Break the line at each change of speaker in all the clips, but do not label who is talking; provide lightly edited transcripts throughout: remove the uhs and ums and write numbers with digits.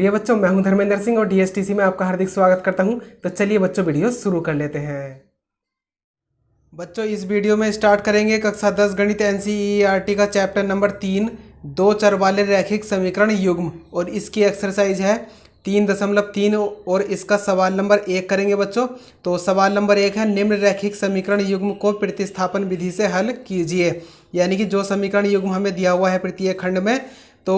प्रिय बच्चों, मैं हूं धर्मेंद्र सिंह और डीएसटीसी में आपका हार्दिक स्वागत करता हूं। तो चलिए बच्चों, वीडियो शुरू कर लेते हैं। बच्चों, इस वीडियो में स्टार्ट करेंगे कक्षा 10 गणित एनसीईआरटी का चैप्टर नंबर 3, दो चर वाले रैखिक समीकरण युग्म, और इसकी एक्सरसाइज है 3.3 और इसका सवाल नंबर 1 करेंगे बच्चों। तो सवाल नंबर 1 है, निम्न रैखिक समीकरण युग्म को प्रतिस्थापन विधि से हल कीजिए। यानी कि जो समीकरण युग्म हमें दिया हुआ है प्रत्येक खंड में, तो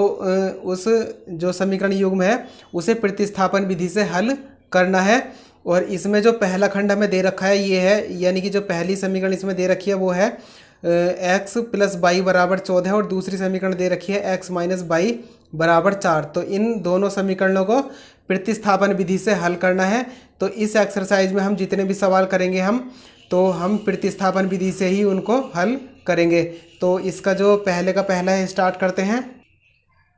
उस जो समीकरण युग्म है उसे प्रतिस्थापन विधि से हल करना है। और इसमें जो पहला खंड हमें दे रखा है ये है, यानी कि जो पहली समीकरण इसमें दे रखी है वो है x + y = 14 और दूसरी समीकरण दे रखी है x - y = 4। तो इन दोनों समीकरणों को प्रतिस्थापन विधि से हल करना है। तो इस एक्सरसाइज में हम जितने भी सवाल करेंगे हम प्रतिस्थापन विधि से ही उनको हल करेंगे। तो इसका जो पहले का पहला है, स्टार्ट करते हैं।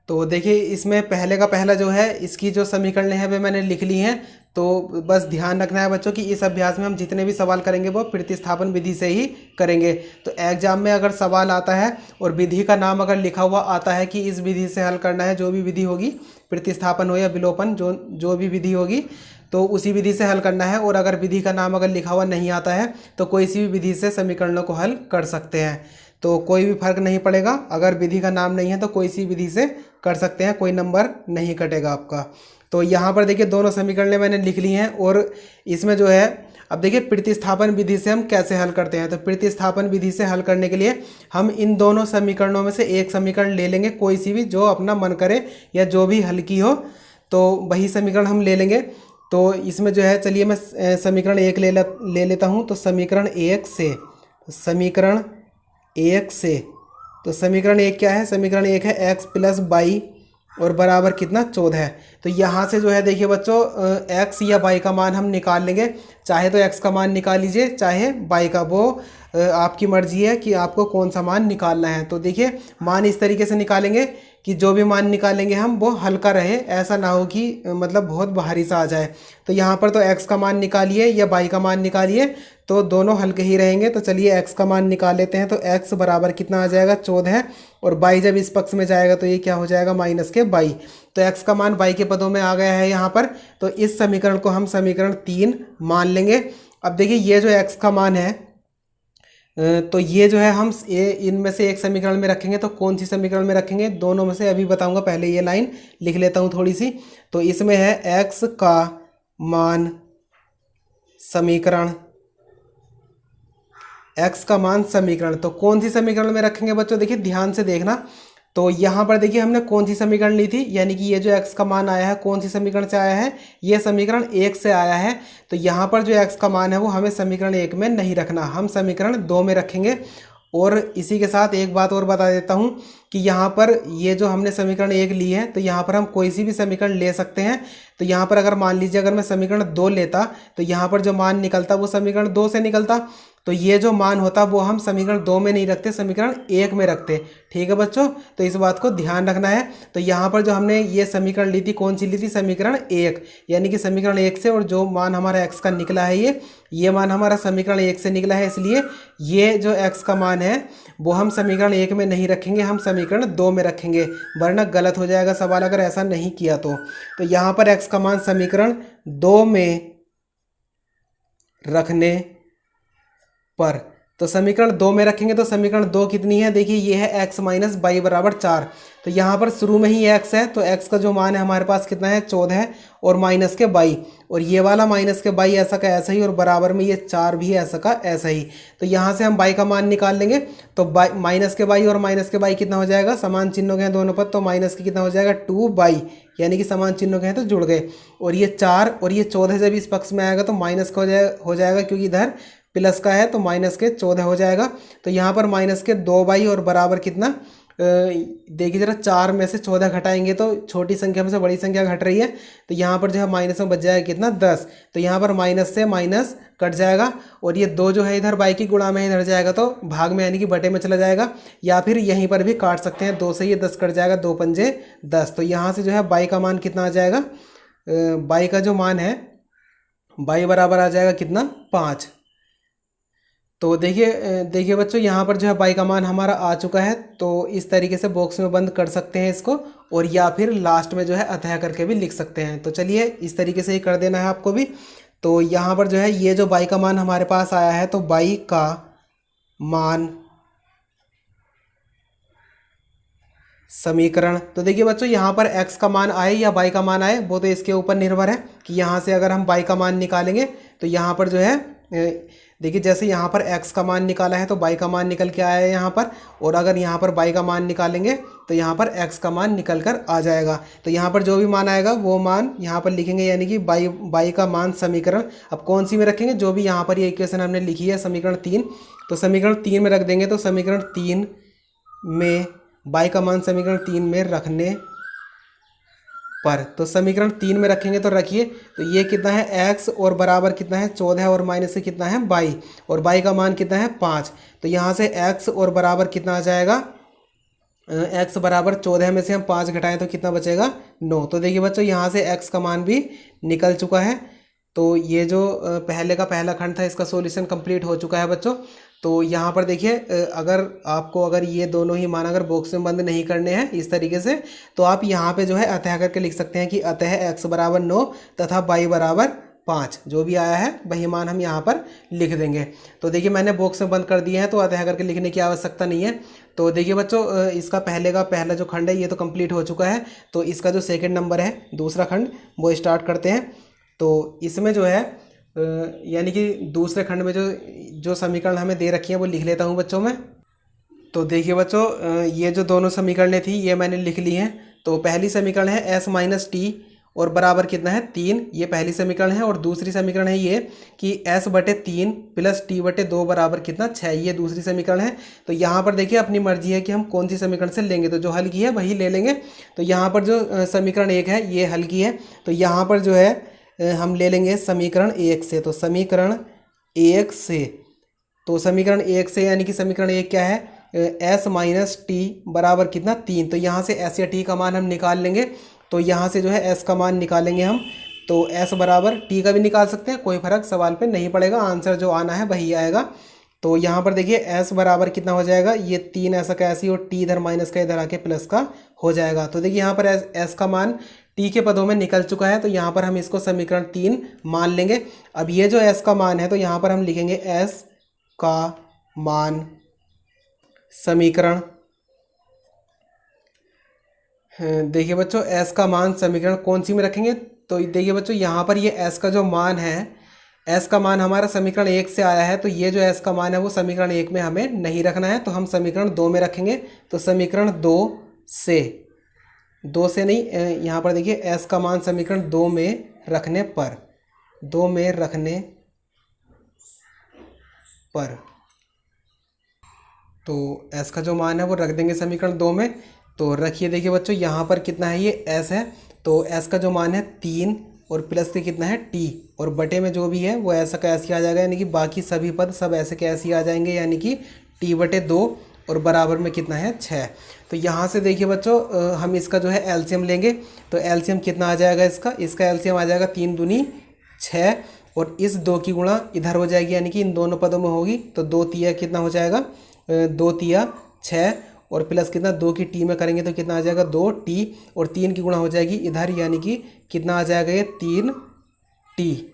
तो देखिए, इसमें पहले का पहला जो है, इसकी जो समीकरणें हैं वे मैंने लिख ली हैं। तो बस ध्यान रखना है बच्चों कि इस अभ्यास में हम जितने भी सवाल करेंगे वो प्रतिस्थापन विधि से ही करेंगे। तो एग्जाम में अगर सवाल आता है और विधि का नाम अगर लिखा हुआ आता है कि इस विधि से हल करना है, जो भी विधि होगी, प्रतिस्थापन हो या विलोपन, जो भी विधि होगी, तो उसी विधि से हल करना है। और अगर विधि का नाम अगर लिखा हुआ नहीं आता है तो कोई सी भी विधि से समीकरणों को हल कर सकते हैं। तो कोई भी फर्क नहीं पड़ेगा, अगर विधि का नाम नहीं है तो कोई सी विधि से कर सकते हैं, कोई नंबर नहीं कटेगा आपका। तो यहाँ पर देखिए, दोनों समीकरणें मैंने लिख ली हैं। और इसमें जो है, अब देखिए प्रतिस्थापन विधि से हम कैसे हल करते हैं। तो प्रतिस्थापन विधि से हल करने के लिए हम इन दोनों समीकरणों में से एक समीकरण ले लेंगे, कोई सी भी जो अपना मन करे या जो भी हल की हो, तो वही समीकरण हम ले लेंगे। तो इसमें जो है, चलिए मैं समीकरण 1 ले लेता हूँ। तो समीकरण 1 से तो समीकरण 1 क्या है? समीकरण 1 है x + y और बराबर कितना? 14 है। तो यहाँ से जो है, देखिए बच्चों, x या y का मान हम निकाल लेंगे। चाहे तो x का मान निकाल लीजिए, चाहे y का, वो आपकी मर्जी है कि आपको कौन सा मान निकालना है। तो देखिए, मान इस तरीके से निकालेंगे कि जो भी मान निकालेंगे हम वो हल्का रहे, ऐसा ना हो कि मतलब बहुत भारी सा आ जाए। तो यहाँ पर तो x का मान निकालिए या y का मान निकालिए, तो दोनों हल्के ही रहेंगे। तो चलिए x का मान निकाल लेते हैं। तो x बराबर कितना आ जाएगा? 14 है। और y जब इस पक्ष में जाएगा तो ये क्या हो जाएगा? -y। तो x का मान y के पदों में आ गया है यहाँ पर। तो इस समीकरण को हम समीकरण 3 मान लेंगे। अब देखिए, ये जो x का मान है, तो ये जो है हम इनमें से एक समीकरण में रखेंगे। तो कौन सी समीकरण में रखेंगे? दोनों में से अभी बताऊंगा, पहले ये लाइन लिख लेता हूँ थोड़ी सी। तो इसमें है x का मान समीकरण, तो कौन सी समीकरण में रखेंगे बच्चों? देखिए ध्यान से देखना। तो यहाँ पर देखिए, हमने कौन सी समीकरण ली थी, यानी कि ये जो x का मान आया है कौन सी समीकरण से आया है? ये समीकरण 1 से आया है। तो यहाँ पर जो x का मान है वो हमें समीकरण 1 में नहीं रखना, हम समीकरण 2 में रखेंगे। और इसी के साथ एक बात और बता देता हूँ कि यहाँ पर ये जो हमने समीकरण 1 ली है, तो यहाँ पर हम कोई सी भी समीकरण ले सकते हैं। तो यहाँ पर अगर मान लीजिए, अगर मैं समीकरण 2 लेता तो यहाँ पर जो मान निकलता वो समीकरण 2 से निकलता। तो ये जो मान होता वो हम समीकरण 2 में नहीं रखते, समीकरण 1 में रखते। ठीक है बच्चों, तो इस बात को ध्यान रखना है। तो यहाँ पर जो हमने ये समीकरण ली थी, कौन सी ली थी? समीकरण 1, यानी कि समीकरण 1 से। और जो मान हमारा x का निकला है, ये मान हमारा समीकरण 1 से निकला है, इसलिए ये जो x का मान है वो हम समीकरण 1 में नहीं रखेंगे, हम समीकरण 2 में रखेंगे, वरना गलत हो जाएगा सवाल अगर ऐसा नहीं किया तो। तो यहाँ पर x का मान समीकरण 2 में रखने पर, तो समीकरण 2 में रखेंगे। तो समीकरण 2 कितनी है? देखिए, ये है x - y = 4। तो यहाँ पर शुरू में ही x है, तो x का जो मान है हमारे पास कितना है? 14 है। और -y, और ये वाला -y ऐसा का ऐसा ही, और बराबर में ये 4 भी ऐसा का ऐसा ही। तो यहाँ से हम y का मान निकाल लेंगे। तो -y और -y कितना हो जाएगा? समान चिन्हों के हैं दोनों पद, तो माइनस के कितना हो जाएगा? 2y, यानी कि समान चिन्हों के हैं तो जुड़ गए। और ये 4 और ये 14 जब इस पक्ष में आएगा तो माइनस का हो जाएगा, क्योंकि इधर प्लस का है, तो -14 हो जाएगा। तो यहाँ पर -2y और बराबर कितना? देखिए जरा, 4 में से 14 घटाएंगे तो छोटी संख्या में से बड़ी संख्या घट रही है। तो यहाँ पर जो है माइनस में बच जाएगा कितना? 10। तो यहाँ पर माइनस से माइनस कट जाएगा, और ये 2 जो है इधर y की गुणा में इधर जाएगा तो भाग में, यानी कि बटे में चला जाएगा। या फिर यहीं पर भी काट सकते हैं, 2 से ये 10 कट जाएगा, 2 पंजे 10। तो यहाँ से जो है y का मान कितना आ जाएगा? y का जो मान है, y बराबर आ जाएगा कितना? 5। तो देखिए बच्चों, यहाँ पर जो है y का मान हमारा आ चुका है। तो इस तरीके से बॉक्स में बंद कर सकते हैं इसको। और या फिर लास्ट में जो है अतः करके भी लिख सकते हैं। तो चलिए इस तरीके से ही कर देना है आपको भी। तो यहाँ पर जो है ये जो y का मान हमारे पास आया है, तो y का मान समीकरण, तो देखिए बच्चों यहाँ पर x का मान आए या y का मान आए वो तो इसके ऊपर निर्भर है कि यहाँ से अगर हम y का मान निकालेंगे तो यहाँ पर जो है देखिए जैसे यहाँ पर x का मान निकाला है तो y का मान निकल के आया है यहाँ पर, और अगर यहाँ पर y का मान निकालेंगे तो यहाँ पर x का मान निकल कर आ जाएगा। तो यहाँ पर जो भी मान आएगा वो मान यहाँ पर लिखेंगे, यानी कि y का मान समीकरण अब कौन सी में रखेंगे, जो भी यहाँ पर ये इक्वेशन हमने लिखी है समीकरण 3, तो समीकरण 3 में रख देंगे। तो समीकरण 3 में y का मान समीकरण 3 में रखने पर, तो समीकरण 3 में रखेंगे तो रखिए, तो ये कितना है x और बराबर कितना है 14 और माइनस से कितना है y, और y का मान कितना है 5। तो यहाँ से x और बराबर कितना आ जाएगा, x बराबर 14 में से हम 5 घटाएं तो कितना बचेगा 9। तो देखिए बच्चों यहाँ से x का मान भी निकल चुका है। तो ये जो पहले का पहला खंड था इसका सॉल्यूशन कंप्लीट हो चुका है बच्चों। तो यहाँ पर देखिए अगर ये दोनों ही मान अगर बॉक्स में बंद नहीं करने हैं इस तरीके से, तो आप यहाँ पे जो है अतः करके लिख सकते हैं कि अतः x बराबर 9 तथा y बराबर 5, जो भी आया है वही मान हम यहाँ पर लिख देंगे। तो देखिए मैंने बॉक्स में बंद कर दिए हैं तो अतः करके लिखने की आवश्यकता नहीं है। तो देखिए बच्चों इसका पहला जो खंड है ये तो कंप्लीट हो चुका है। तो इसका जो सेकेंड नंबर है दूसरा खंड वो स्टार्ट करते हैं। तो इसमें जो है यानी कि दूसरे खंड में जो समीकरण हमें दे रखी है वो लिख लेता हूँ बच्चों में। तो देखिए बच्चों ये जो दोनों समीकरणें थी ये मैंने लिख ली हैं। तो पहली समीकरण है s माइनस टी और बराबर कितना है 3, ये पहली समीकरण है। और दूसरी समीकरण है ये कि s बटे 3 प्लस टी बटे 2 बराबर कितना 6, ये दूसरी समीकरण है। तो यहाँ पर देखिए अपनी मर्जी है कि हम कौन सी समीकरण से लेंगे, तो जो हल की है वही ले लेंगे। तो यहाँ पर जो समीकरण 1 है ये हल की है, तो यहाँ पर जो है हम ले लेंगे समीकरण 1 से। तो समीकरण 1 से, तो समीकरण 1 से यानी कि समीकरण 1 क्या है s माइनस टी बराबर कितना 3। तो यहाँ से s या t का मान हम निकाल लेंगे। तो यहाँ से जो है s का मान निकालेंगे हम, तो s बराबर t का भी निकाल सकते हैं, कोई फर्क सवाल पे नहीं पड़ेगा, आंसर जो आना है वही आएगा। तो यहाँ पर देखिए s बराबर कितना हो जाएगा, ये 3 ऐसा का ऐसी और t इधर माइनस का इधर आके प्लस का हो जाएगा। तो देखिए यहाँ पर s का मान t के पदों में निकल चुका है, तो यहाँ पर हम इसको समीकरण 3 मान लेंगे। अब ये जो s का मान है तो यहाँ पर हम लिखेंगे s का मान समीकरण, देखिए बच्चों s का मान समीकरण कौन सी में रखेंगे, तो देखिए बच्चों यहाँ पर ये s का जो मान है, s का मान हमारा समीकरण 1 से आया है, तो ये जो s का मान है वो समीकरण 1 में हमें नहीं रखना है, तो हम समीकरण 2 में रखेंगे। तो समीकरण 2 से नहीं, यहाँ पर देखिए s का मान समीकरण 2 में रखने पर, 2 में रखने पर, तो s का जो मान है वो रख देंगे समीकरण 2 में। तो रखिए देखिए बच्चों यहाँ पर कितना है, ये s है, तो s का जो मान है 3 और प्लस के कितना है t, और बटे में जो भी है वो ऐसा का ऐसे आ जाएगा, यानी कि बाकी सभी पद सब ऐसे के ऐसे आ जाएंगे, यानी कि t बटे 2 और बराबर में कितना है 6। तो यहाँ से देखिए बच्चों हम इसका जो है एलसीएम लेंगे। तो एलसीएम कितना आ जाएगा, इसका एलसीएम आ जाएगा 3 दूनी 6, और इस 2 की गुणा इधर हो जाएगी, यानी कि इन दोनों पदों में होगी। तो 2 तिया कितना हो जाएगा 2 तिया 6, और प्लस कितना 2 की टी में करेंगे तो कितना आ जाएगा 2t, और 3 की गुणा हो जाएगी इधर, यानी कि कितना आ जाएगा ये 3t।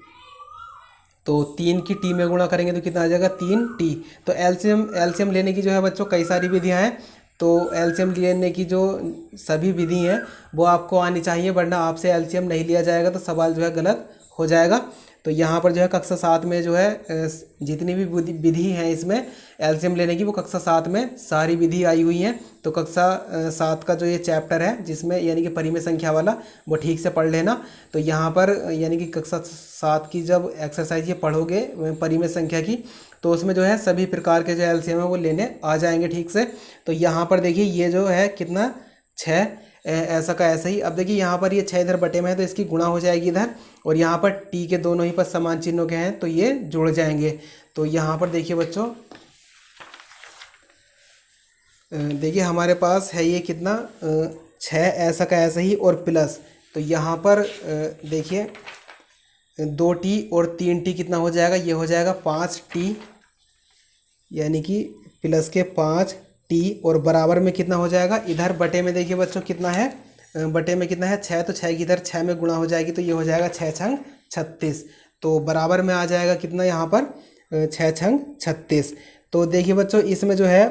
तो 3 की टी में गुणा करेंगे तो कितना आ जाएगा 3t। तो एलसीएम लेने की जो है बच्चों कई सारी विधियां हैं। तो एलसीएम लेने की जो सभी विधि हैं वो आपको आनी चाहिए, वरना आपसे एलसीएम नहीं लिया जाएगा तो सवाल जो है गलत हो जाएगा। तो यहाँ पर जो है कक्षा 7 में जो है जितनी भी विधि हैं इसमें एलसीएम लेने की, वो कक्षा 7 में सारी विधि आई हुई हैं। तो कक्षा 7 का जो ये चैप्टर है जिसमें यानी कि परिमेय संख्या वाला, वो ठीक से पढ़ लेना। तो यहाँ पर यानी कि कक्षा 7 की जब एक्सरसाइज ये पढ़ोगे परिमेय संख्या की, तो उसमें जो है सभी प्रकार के जो एलसीएम है वो लेने आ जाएंगे ठीक से। तो यहाँ पर देखिए ये जो है कितना 6, ऐसा का ऐसा ही। अब देखिए यहाँ पर ये 6 इधर बटे में है तो इसकी गुणा हो जाएगी इधर, और यहाँ पर टी के दोनों ही पद समान चिन्हों के हैं तो ये जुड़ जाएंगे। तो यहाँ पर देखिए बच्चों देखिए हमारे पास है ये कितना 6 ऐसा का ऐसा ही और प्लस, तो यहाँ पर देखिए 2t और 3t कितना हो जाएगा, ये हो जाएगा 5t, यानी कि प्लस के 5t, और बराबर में कितना हो जाएगा इधर बटे में देखिए बच्चों कितना है बटे में कितना है 6, तो 6 की इधर 6 में गुणा हो जाएगी, तो ये हो जाएगा 6 छंग 36। तो बराबर में आ जाएगा कितना यहाँ पर 6 छंग 36। तो देखिए बच्चों इसमें जो है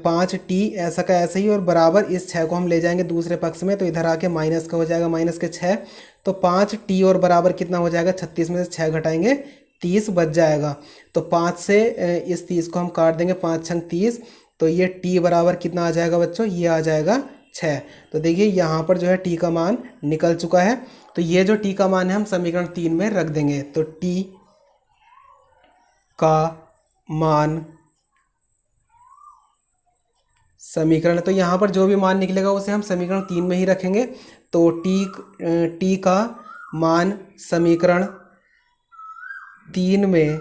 5t ऐसा का ऐसा ही, और बराबर इस 6 को हम ले जाएंगे दूसरे पक्ष में, तो इधर आके माइनस का हो जाएगा माइनस के 6। तो 5t और बराबर कितना हो जाएगा 36 में से 6 घटाएंगे 30 बच जाएगा। तो 5 से इस 30 को हम काट देंगे, 5 छंग 30। तो ये t बराबर कितना आ जाएगा बच्चों, ये आ जाएगा 6। तो देखिए यहाँ पर जो है t का मान निकल चुका है। तो ये जो t का मान है हम समीकरण 3 में रख देंगे। तो t का मान समीकरण, तो यहाँ पर जो भी मान निकलेगा उसे हम समीकरण 3 में ही रखेंगे। तो t का मान समीकरण 3 में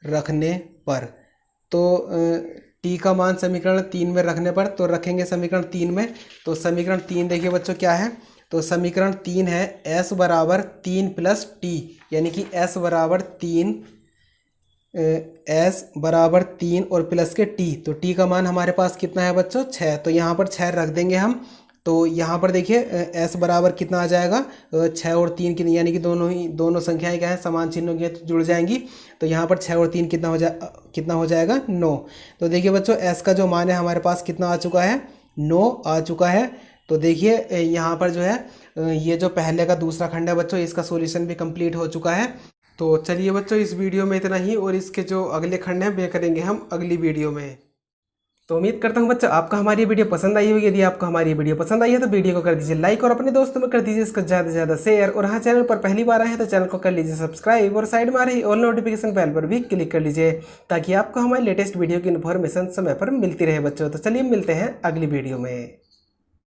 रखने पर, तो t का मान समीकरण 3 में रखने पर तो रखेंगे समीकरण 3 में। तो समीकरण 3 देखिए बच्चों क्या है, तो समीकरण 3 है s बराबर 3 प्लस t, यानी कि s बराबर 3, s बराबर 3 और प्लस के t। तो t का मान हमारे पास कितना है बच्चों 6, तो यहाँ पर 6 रख देंगे हम। तो यहाँ पर देखिए s बराबर कितना आ जाएगा 6 और 3 की, यानी कि दोनों संख्याएं क्या है समान चिन्हों की जुड़ जाएंगी। तो यहाँ पर 6 और 3 कितना हो जाएगा 9। तो देखिए बच्चों s का जो मान है हमारे पास कितना आ चुका है 9 आ चुका है। तो देखिए यहाँ पर जो है ये जो पहले का दूसरा खंड है बच्चों, इसका सॉल्यूशन भी कंप्लीट हो चुका है। तो चलिए बच्चों इस वीडियो में इतना ही, और इसके जो अगले खंड हैं वे करेंगे हम अगली वीडियो में। तो उम्मीद करता हूँ बच्चों आपको हमारी वीडियो पसंद आई होगी। यदि आपको हमारी वीडियो पसंद आई है तो वीडियो को कर दीजिए लाइक, और अपने दोस्तों में कर दीजिए इसको ज़्यादा से ज़्यादा शेयर। और हाँ, चैनल पर पहली बार आए हैं तो चैनल को कर लीजिए सब्सक्राइब, और साइड में आ रही ऑल नोटिफिकेशन बेल पर भी क्लिक कर लीजिए, ताकि आपको हमारी लेटेस्ट वीडियो की इन्फॉर्मेशन समय पर मिलती रहे बच्चों। तो चलिए मिलते हैं अगली वीडियो में।